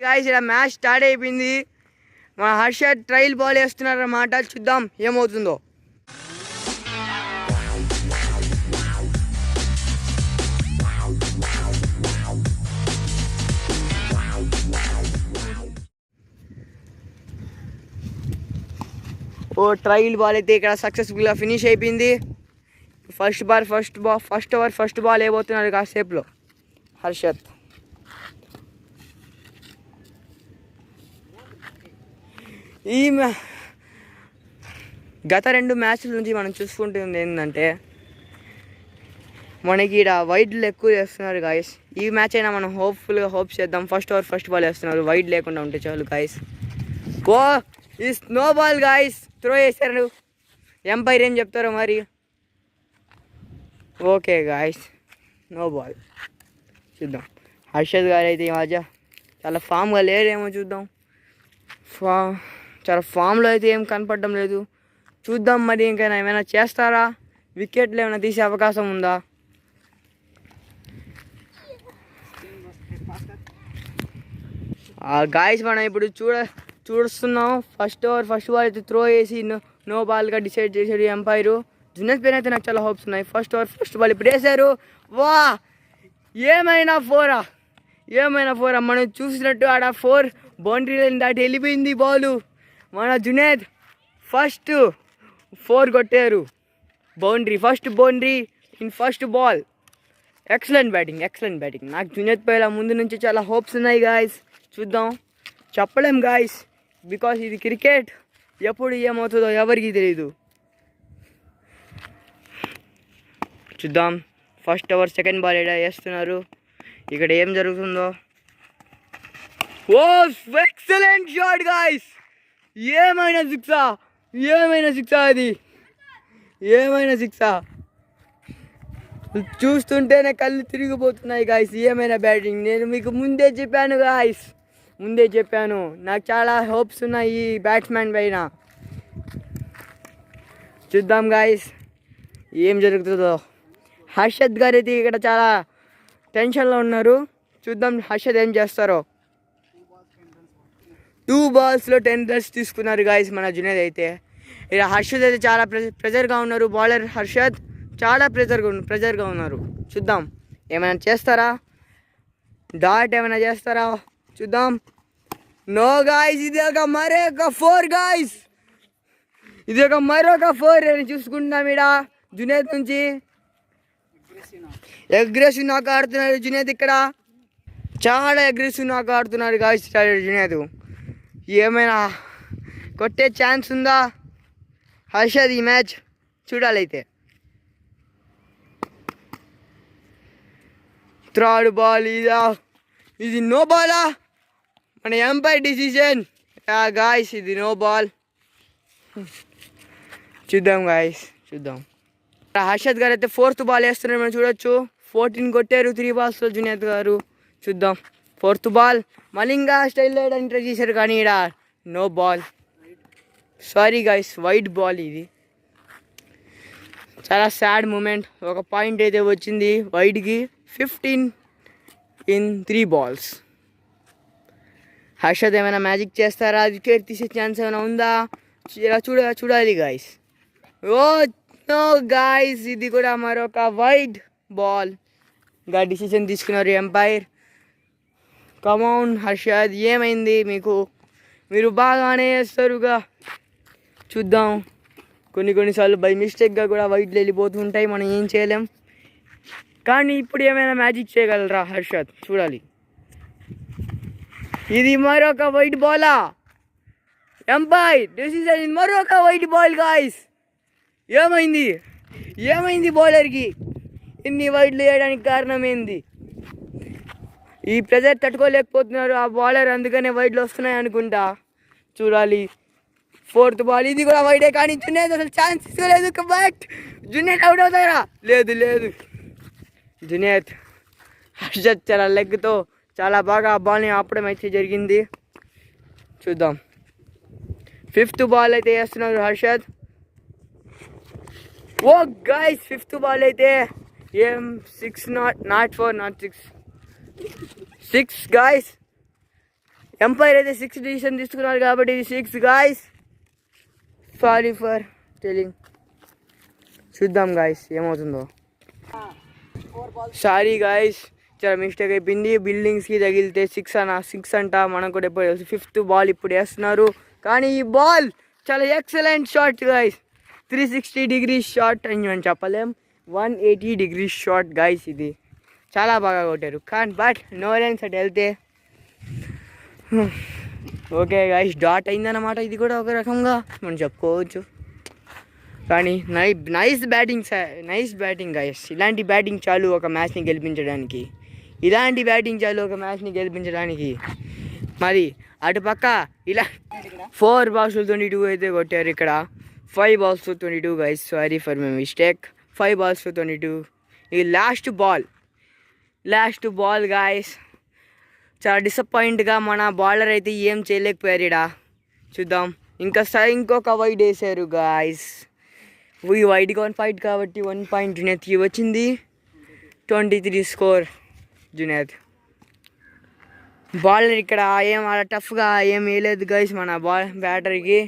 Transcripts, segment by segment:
Guys ఇక్కడ match start అయిపోయింది. మా హర్షద్ ట్రైల్ బాల్ వేస్తున్నారు అన్నమాట. చూద్దాం ఏమవుతుందో. ఓ ట్రైల్ బాల్ అయితే ఇక్కడ సక్సెస్ఫుల్గా ఫినిష్ అయిపోయింది. ఫస్ట్ బాల్ వేయబోతున్నారు కాసేపులో హర్షద్. ఈ గత 2 మ్యాచ్ల నుంచి మనం చూసుకుంటుంది ఏంటంటే మనకి ఇక్కడ వైడ్లు ఎక్కువ చేస్తున్నారు గాయస్. ఈ మ్యాచ్ అయినా మనం హోప్ చేద్దాం. ఫస్ట్ బాల్ వేస్తున్నారు, వైడ్ లేకుండా ఉంటే చాలు గాయస్. ఓ ఈ స్నో బాల్ గాయస్, త్రో చేశారు. ఎంపైర్ ఏం చెప్తారో మరి. Okay guys, no ball. చూద్దాం. హర్షద్ గారు అయితే ఈ మధ్య చాలా ఫామ్గా లేరేమో. చూద్దాం. చాలా ఫామ్లో అయితే ఏం కనపడడం లేదు. చూద్దాం మరి ఇంకైనా ఏమైనా చేస్తారా, వికెట్లు ఏమైనా తీసే అవకాశం ఉందా. గాయస్ మనం ఇప్పుడు చూస్తున్నాం. ఫస్ట్ బాల్ అయితే త్రో చేసి నో బాల్గా డిసైడ్ చేశాడు ఎంపైరు. జునేద్ పైన అయితే నాకు చాలా హోప్స్ ఉన్నాయి. ఫస్ట్ బాల్ ఇప్పుడు వేశారు. వా ఏమైనా ఫోరా మనం చూసినట్టు ఆడ 4 బౌండరీ లైన్ దాటి వెళ్ళిపోయింది బాలు. మన జునేద్ ఫస్ట్ 4 కొట్టారు. First boundary in first ball. Excellent batting. నాకు జునేద్ పైన ముందు నుంచి చాలా హోప్స్ ఉన్నాయి గాయస్. చూద్దాం, చెప్పలేం గాయస్, బికాస్ ఇది క్రికెట్. ఎప్పుడు ఏమవుతుందో ఎవరికి తెలియదు. చూద్దాం. ఫస్ట్ ఓవర్ సెకండ్ బాల్ ఏడా వేస్తున్నారు. ఇక్కడ ఏం జరుగుతుందో. ఓ ఎక్సలెంట్ షాట్ గాయస్. ఏమైనా సిక్సా అది. ఏమైనా సిక్సా. చూస్తుంటేనే కళ్ళు తిరిగిపోతున్నాయి గాయస్. ఏమైనా బ్యాటింగ్. నేను మీకు ముందే చెప్పాను నాకు చాలా హోప్స్ ఉన్నాయి ఈ బ్యాట్స్మెన్ పైన. చూద్దాం గాయస్ ఏం జరుగుతుందో. హర్షద్ గారు అయితే ఇక్కడ చాలా టెన్షన్లో ఉన్నారు. చూద్దాం హర్షద్ ఏం చేస్తారో. 2 balls-లో 10 runs తీసుకున్నారు గాయస్ మన జునేద్ అయితే. ఇక హర్షద్ అయితే చాలా ప్రెజర్గా ఉన్నారు. బౌలర్ హర్షద్ చాలా ప్రెజర్గా ఉన్నారు. చూద్దాం ఏమైనా చేస్తారా, డాట్ ఏమైనా చేస్తారా చూద్దాం. నో గాయస్, ఇది ఒక మరొక 4 గాయస్. అని చూసుకుంటున్నాం. ఇక్కడ జునేద్ నుంచి అగ్రెసివ్ నాక్ ఆడుతున్నారు జునేద్. ఇక్కడ చాలా అగ్రెసివ్ నాక్ ఆడుతున్నారు గాయస్ జునేద్. ఏమైనా కొట్టే ఛాన్స్ ఉందా హర్షద్ ఈ మ్యాచ్? చూడాలైతే. థర్డ్ బాల్ ఇది నో బాలా? మన ఎంపైర్ డిసిషన్ గాయస్, ఇది నో బాల్. చూద్దాం గాయస్, చూద్దాం. హర్షద్ గారు అయితే 4th బాల్ వేస్తున్నారు. మనం చూడొచ్చు 14 కొట్టారు 3 balls-లో జునేద్ గారు. చూద్దాం. 4th బాల్ మలింగా స్టైల్లో ఎంటర్ చేశారు కానీ ఇక్కడ no ball. Sorry guys, wide ball. ఇది చాలా సాడ్ మూమెంట్. ఒక పాయింట్ అయితే వచ్చింది వైడ్కి. 15 in 3 balls. హర్షద్ ఏమైనా మ్యాజిక్ చేస్తారా? వికెట్ తీసే ఛాన్స్ ఏమైనా ఉందా? ఇలా చూడాలి గాయస్. ఓ నో గాయస్, ఇది కూడా మరొక వైడ్ బాల్గా డిసిషన్ తీసుకున్నారు ఎంపైర్. కమౌన్ హర్షద్, ఏమైంది మీకు? మీరు బాగానే వేస్తారుగా. చూద్దాం. కొన్నిసార్లు బై మిస్టేక్గా కూడా వైడ్లు వెళ్ళిపోతూ ఉంటాయి, మనం ఏం చేయలేం. కానీ ఇప్పుడు ఏమైనా మ్యాజిక్ చేయగలరా హర్షద్? చూడాలి. ఇది మరొక వైడ్ బాలా? ఎంపైర్ డిసిషన్, ఇది మరొక వైడ్ బాల్ గాయస్. ఏమైంది బౌలర్కి? ఇన్ని వైడ్లు వేయడానికి కారణం ఏంది? ఈ ప్రెజర్ తట్టుకోలేకపోతున్నారు ఆ బౌలర్, అందుకనే వైడ్లు వస్తున్నాయి అనుకుంటా. చూడాలి. 4th బాల్, ఇది కూడా వైడే కానీ జునేద్ అసలు ఛాన్స్ ఇవ్వలేదు. బట్ జునేద్ అవుట్ అవుతారా? లేదు. జునేద్ హర్షద్ చాలా లెగ్తో చాలా బాగా ఆ బాల్ని ఆపడం అయితే జరిగింది. చూద్దాం. 5th బాల్ అయితే వేస్తున్నారు హర్షద్. ఓ గాయస్, 5th బాల్ అయితే ఏం 6 not 4 not 6 గాయస్. ఎంపైర్ అయితే 6 డిసిషన్ తీసుకున్నారు కాబట్టి ఇది 6 గాయస్. Sorry for telling. చూద్దాం గాయస్ ఏమవుతుందో. సారీ గాయస్, చాలా మిస్టేక్ అయిపోయింది. బిల్డింగ్స్కి తగిలితే 6 అంట. మనకు కూడా ఎప్పుడు తెలుసు 5th బాల్ ఇప్పుడు వేస్తున్నారు. కానీ ఈ బాల్ చాలా excellent shot guys. 360 degrees shot అని మనం చెప్పలేం, 180 డిగ్రీస్ షాట్ గాయస్. ఇది చాలా బాగా కొట్టారు. కానీ బట్ నో రన్స్ అటు వెళ్తే. ఓకే గాయస్, డాట్ అయిందన్నమాట. ఇది కూడా ఒక రకంగా మనం చెప్పుకోవచ్చు. కానీ నైస్ బ్యాటింగ్ గాయస్. ఇలాంటి బ్యాటింగ్ చాలు ఒక మ్యాచ్ని గెలిపించడానికి. మరి అటుపక్క ఇలా 4 balls 22 అయితే కొట్టారు. ఇక్కడ 5 balls 22 guys. Sorry for my mistake. 5 balls 22. ఇది లాస్ట్ బాల్ గాయస్. చాలా డిసప్పాయింట్గా మన బౌలర్ అయితే ఏం చేయలేకపోయారు. ఇక్కడ చూద్దాం. ఇంకొక వైడ్ వేసారు గాయస్. ఈ వైడ్గా 1 ఫైట్ కాబట్టి 1 point జునేద్కి వచ్చింది. 23 స్కోర్ జునేద్. బౌలర్ ఇక్కడ ఏం అలా టఫ్గా ఏం వేయలేదు గైస్ మన బ్యాటరీకి.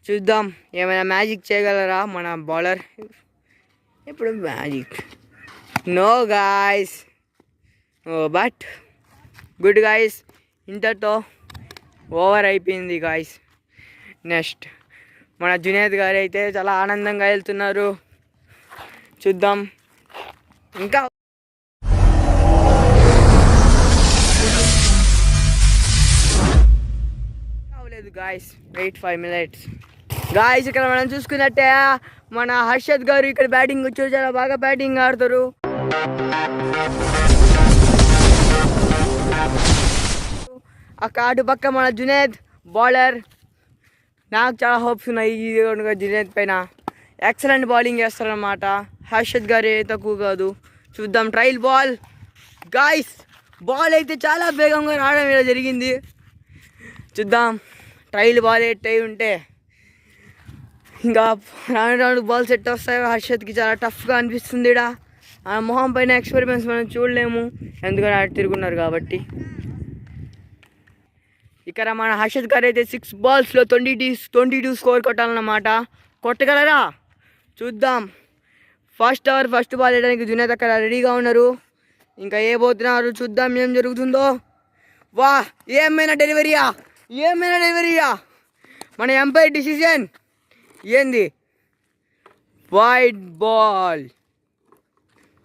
చూద్దాం ఏమైనా మ్యాజిక్ చేయగలరా మన బౌలర్. ఇప్పుడు magic no guys. But good guys. ఇంతతో ఓవర్ అయిపోయింది గాయస్. నెక్స్ట్ మన జునేద్ గారు అయితే చాలా ఆనందంగా వెళ్తున్నారు. చూద్దాం. ఇంకా లేదు గాయస్, వెయిట్ 5 minutes గాయస్. ఇక్కడ మనం చూసుకున్నట్టే మన హర్షద్ గారు ఇక్కడ బ్యాటింగ్ వచ్చారు. చాలా బాగా బ్యాటింగ్ ఆడతారు. అటు పక్క మన జునేద్ బౌలర్. నాకు చాలా హోప్స్ ఉన్నాయి జునేద్ పైన. ఎక్సలెంట్ బౌలింగ్ చేస్తారన్నమాట. హర్షద్ గారు తక్కువ కాదు. చూద్దాం. Trial ball guys. బాల్ అయితే చాలా వేగంగా రావడం ఇలా జరిగింది. చూద్దాం. ట్రయల్ బాల్ ఎట్ అయి ఉంటే ఇంకా రాను బాల్ సెట్ వస్తాయి. హర్షద్కి చాలా టఫ్గా అనిపిస్తుంది. ఇక్కడ ఆ మొహం పైన ఎక్స్పెరిమెంట్స్ మనం చూడలేము, ఎందుకంటే అటు తిరుగున్నారు కాబట్టి. ఇక్కడ మన హర్షద్ గారు అయితే 6 balls 22 స్కోర్ కొట్టాలన్నమాట. కొట్టగలరా? చూద్దాం. ఫస్ట్ బాల్ వేయడానికి జునేద్ అక్కడ రెడీగా ఉన్నారు. ఇంకా పోతున్నారు. చూద్దాం ఏం జరుగుతుందో. వా, ఏమైనా డెలివరీయా మన ఎంపైర్ డిసిషన్ ఏంది? Wide ball.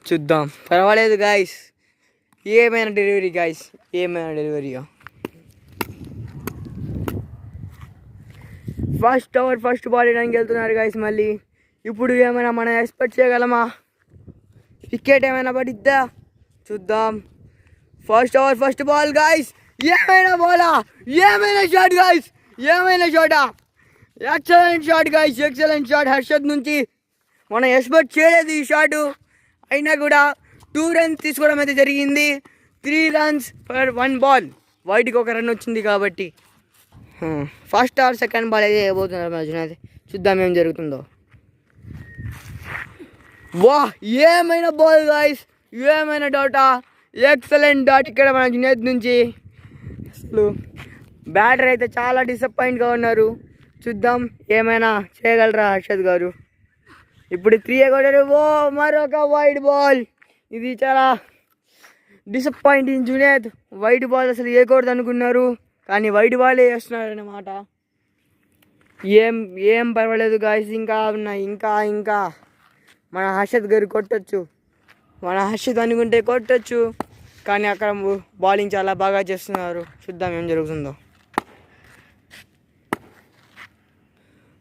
చూద్దాం. పర్వాలేదు గాయస్. ఏమైనా డెలివరీయా. ఫస్ట్ బాల్ వేయడానికి వెళ్తున్నారు గాయస్. మళ్ళీ ఇప్పుడు ఏమైనా మనం ఎక్స్పెక్ట్ చేయగలమా? వికెట్ ఏమైనా పడిద్దా? చూద్దాం. First ball guys. ఏమైనా బాలా, ఏమైనా shot guys, excellent shot Harshad నుంచి. మనం ఎక్స్పెక్ట్ చేయలేదు ఈ షాటు. అయినా కూడా 2 runs తీసుకోవడం అయితే జరిగింది. 3 runs for 1 ball. వైడ్కి ఒక రన్ వచ్చింది కాబట్టి. ఫస్ట్ సెకండ్ బాల్ అయితే వేయబోతున్నారు మన జునేద్. చూద్దాం ఏం జరుగుతుందో. వా, ఏమైనా బాల్ గాయస్, ఏమైనా డాటా, ఎక్సలెంట్ డాట్ ఇక్కడ మన జునేద్ నుంచి. అసలు బ్యాటర్ అయితే చాలా డిసప్పాయింట్గా ఉన్నారు. చూద్దాం ఏమైనా చేయగలరా హర్షద్ గారు. ఇప్పుడు 3 కొట్టారు. మరొక వైడ్ బాల్. ఇది చాలా డిసప్పాయింటింగ్. జునేద్ వైడ్ బాల్ అసలు వేయకూడదు అనుకున్నారు, కానీ వైడ్ బాల్ వేస్తున్నారు అన్నమాట. ఏం పర్వాలేదు గాయస్. ఇంకా మన హర్షద్ గారు కొట్టచ్చు. మన హర్షద్ అనుకుంటే కొట్టచ్చు, కానీ అక్కడ బౌలింగ్ చాలా బాగా చేస్తున్నారు. చూద్దాం ఏం జరుగుతుందో.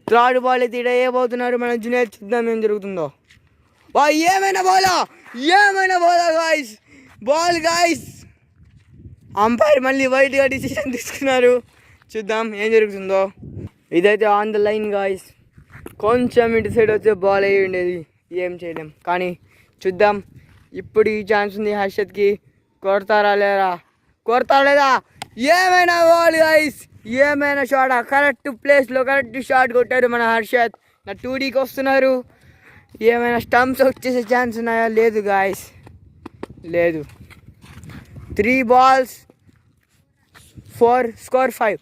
థర్డ్ బాల్ అయితే ఇక్కడ వేయబోతున్నారు మన జునేద్. చూద్దాం ఏం జరుగుతుందో. ఏమైనా బాలా గాయస్. అంపైర్ మళ్ళీ వైడ్గా డిసిషన్ తీసుకున్నారు. చూద్దాం ఏం జరుగుతుందో. ఇదైతే ఆన్ ద లైన్ గాయస్. కొంచెం ఇటు సైడ్ వచ్చే బాల్ అయ్యి ఉండేది, ఏం చేయలేం. కానీ చూద్దాం. ఇప్పుడు ఈ ఛాన్స్ ఉంది హర్షద్కి. కొడతారా లేదా? ఏమైనా బాల్ గాయస్, ఏమైనా షాట్. కరెక్ట్ ప్లేస్లో కరెక్ట్ షాట్ కొట్టారు మన హర్షద్. నా 2Dకి వస్తున్నారు. ఏమైనా స్టంప్స్ వచ్చేసే ఛాన్స్ ఉన్నాయా? లేదు గాయస్, లేదు. 3 balls స్కోర్ 5.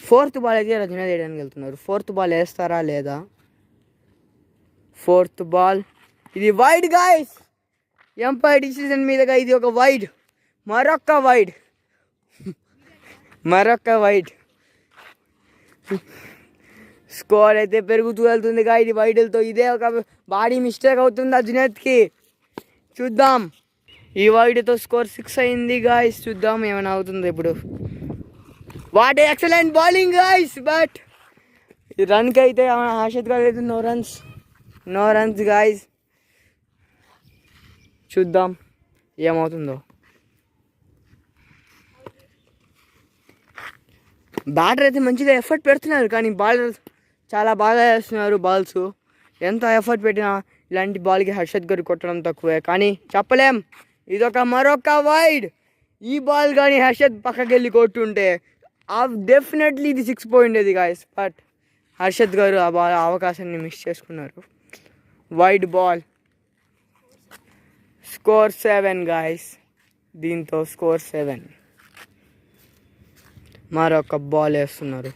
ఫోర్త్ బాల్ అయితే రజనీ వేయడానికి వెళ్తున్నారు. ఫోర్త్ బాల్ వేస్తారా లేదా? ఫోర్త్ బాల్ ఇది వైడ్ గాయ్స్. ఎంపైర్ డిసిజన్ మీదుగా ఇది ఒక వైడ్, మరొక్క వైడ్. స్కోర్ అయితే పెరుగుతూ వెళ్తుందిగా ఇది వైడ్లతో. ఇదే ఒక బాడీ మిస్టేక్ అవుతుందా జునేద్కి? చూద్దాం. ఈ వైడ్తో స్కోర్ 6 అయింది గాయ్స్. చూద్దాం ఏమైనా అవుతుందో ఇప్పుడు. What excellent bowling guys. But ఈ రన్కి అయితే హర్షద్ గారు అయితే నో రన్స్ గాయ్స్. చూద్దాం ఏమవుతుందో. బ్యాటర్ అయితే మంచిగా ఎఫర్ట్ పెడుతున్నారు, కానీ బాలర్ చాలా బాగా వేస్తున్నారు బాల్స్. ఎంత ఎఫర్ట్ పెట్టినా ఇలాంటి బాల్కి హర్షద్ గారు కొట్టడం తక్కువే. కానీ చెప్పలేం, ఇదొక మరొక వైడ్. ఈ బాల్ కానీ హర్షద్ పక్కకి వెళ్ళి కొట్టుంటే డెఫినెట్లీ ఇది 6 పోయిండేది గాయస్. బట్ హర్షద్ గారు ఆ బాల్ అవకాశాన్ని మిస్ చేసుకున్నారు. Wide ball. Score 7 guys. దీంతో స్కోర్ 7. మరొక బాల్ వేస్తున్నారు,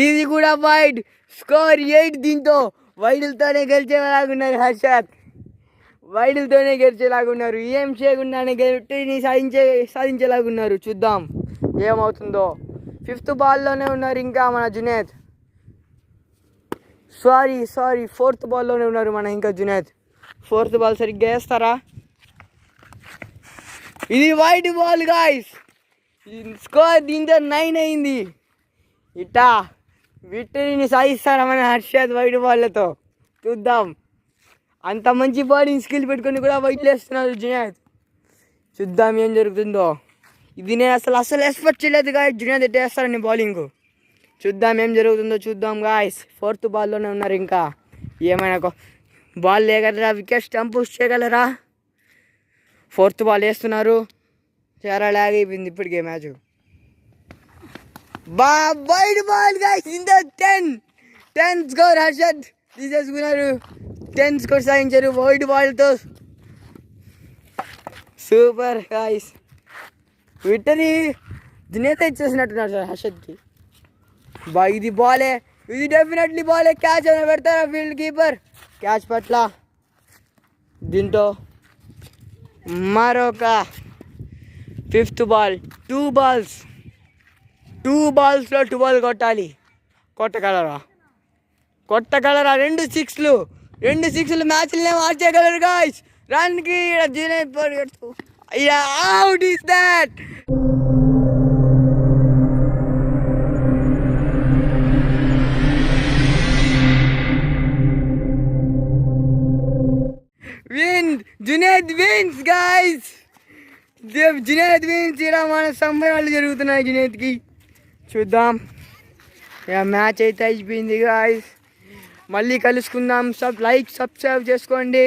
ఇది కూడా వైడ్. స్కోర్ 8. దీంతో వైడ్లతోనే గెలిచేలాగున్నారు హర్షద్. ఏం చేయకుండానే గెలిటిని సాధించేలాగున్నారు. చూద్దాం ఏమవుతుందో. 5th బాల్లోనే ఉన్నారు ఇంకా మన జునేద్. సారీ 4th బాల్లోనే ఉన్నారు మన ఇంకా జునేద్. 4th బాల్ సరిగ్గా వేస్తారా? ఇది వైడ్ బాల్ గాయ్స్. స్కోర్ దీంతో 9 అయింది. ఇట్టా విక్టరీని సాధిస్తారా మన హర్షద్ వైడ్ బాల్లతో? చూద్దాం. అంత మంచి బౌలింగ్ స్కిల్ పెట్టుకొని కూడా వైడ్లు వేస్తున్నారు జునేద్. చూద్దాం ఏం జరుగుతుందో. ఇది నేను అసలు ఎక్స్పెక్ట్ చేయలేదు గాయస్, జునేద్ ఎట్లా వేస్తారని బౌలింగ్. చూద్దాం ఏం జరుగుతుందో చూద్దాం గాయస్. 4th బాల్లోనే ఉన్నారు ఇంకా. ఏమైనా బాల్ లేగలరా? వికెట్ స్టంప్ పుష్ చేయగలరా? 4th బాల్ వేస్తున్నారు. చాలా లాగ్ అయిపోయింది ఇప్పటికే match. Wide ball guys. In the 10 score Harshad తీసేసుకున్నారు. 10 స్కోర్ సాధించారు వైడ్ బాల్తో. Super guys. విక్టరీ దినేత ఇచ్చేసినట్టున్నారు సార్ హర్షద్కి. ఇది బాలే, ఇది డెఫినెట్లీ బాలే. క్యాచ్ అయినా పెడతారా ఫీల్డ్ కీపర్? క్యాచ్ పట్ల. దీంతో మరొక 5th బాల్. 2 బాల్స్లో 12 కొట్టాలి. కొట్టగలరా? 2 సిక్స్లు మ్యాచ్లనే మార్చేయగలరు గాయ్స్. రన్కి out is that. Junaid wins guys. Junaid wins. ఇలా మన సంబరాలు జరుగుతున్నాయి జునేద్కి. చూద్దాం. మ్యాచ్ అయితే అయిపోయింది గాయ్స్. మళ్ళీ కలుసుకుందాం. సబ్స్క్రైబ్ చేసుకోండి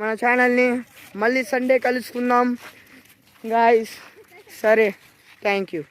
మన ఛానల్ని. మళ్ళీ సండే కలుసుకుందాం గాయ్స్. సరే, థ్యాంక్ యూ.